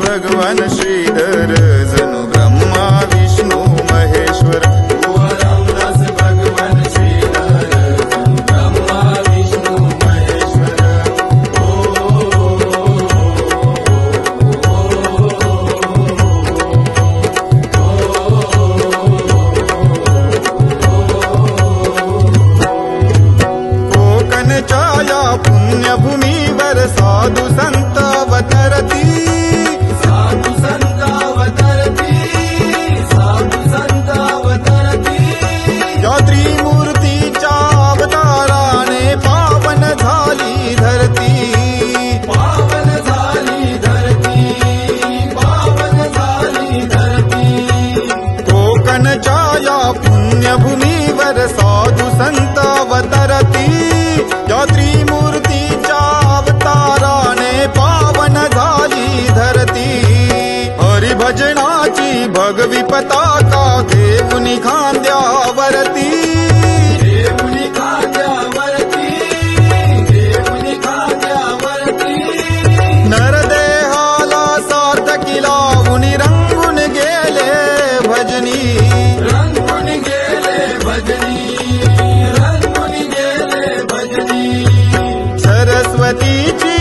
भगवान श्रीधर जणू ब्रह्मा विष्णू महेश्वर. रामदास भगवान श्रीधर जणू ब्रह्मा विष्णू महेश्वर. कोकणच्या या पुण्यभूमीवर साधू संत अवतरती. साधू संत अवतरती. साधू संत अवतरती. या त्रिमूर्तीच्या अवताराने पावन झाली धरती. पावन झाली धरती. पावन झाली धरती. कोकणच्या या पुण्यभूमीवर साधू संत अवतरती. या त्रिमूर्तीच्या अवताराने पावन झाली धरती. हरिभजनाची भगवी पताका देऊनी खांद्यावरती. देऊनी खांद्यावरती. देऊनी खांद्यावरती. नरदेहाला सार्थकी लावून रंगून गेले भजनी. रंगून गेले भजनी. रंगून गेले भजनी. सरस्वतीची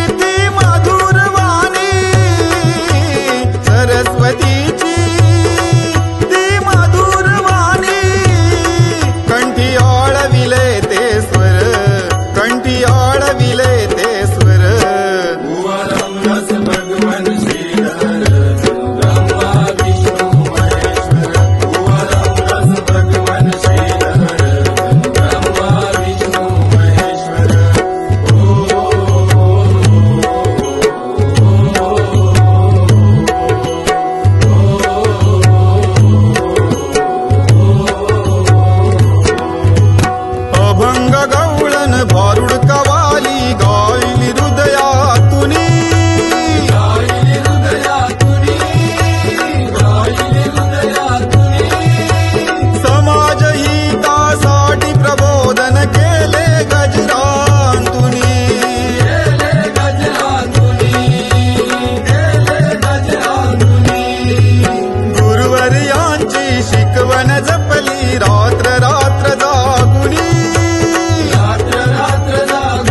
ती मधुर वाणी. सरस्वतीची ती मधुर वाणी. कंठी आळविले ते स्वर. कंठी आळविले ते स्वर. रामदास भगवान श्रीधर जणू ब्रह्मा विष्णू महेश्वर. रामदास भगवान श्रीधर जणू ब्रह्मा विष्णू महेश्वर. अभंग गवळण भारुड कवाली गायली हृदयातुनी. गायली हृदयातुनी. गायली हृदयातुनी. समाज हितासाठी प्रबोधन केले गजरांतुनी. गेले गजरातुनी. गेले गजरातुनी. गुरुवर्यांची शिकवण जपली रात्र रात्र जागुनी. रात्र रात्र जागुनी.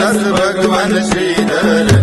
दास भगवान श्रीधर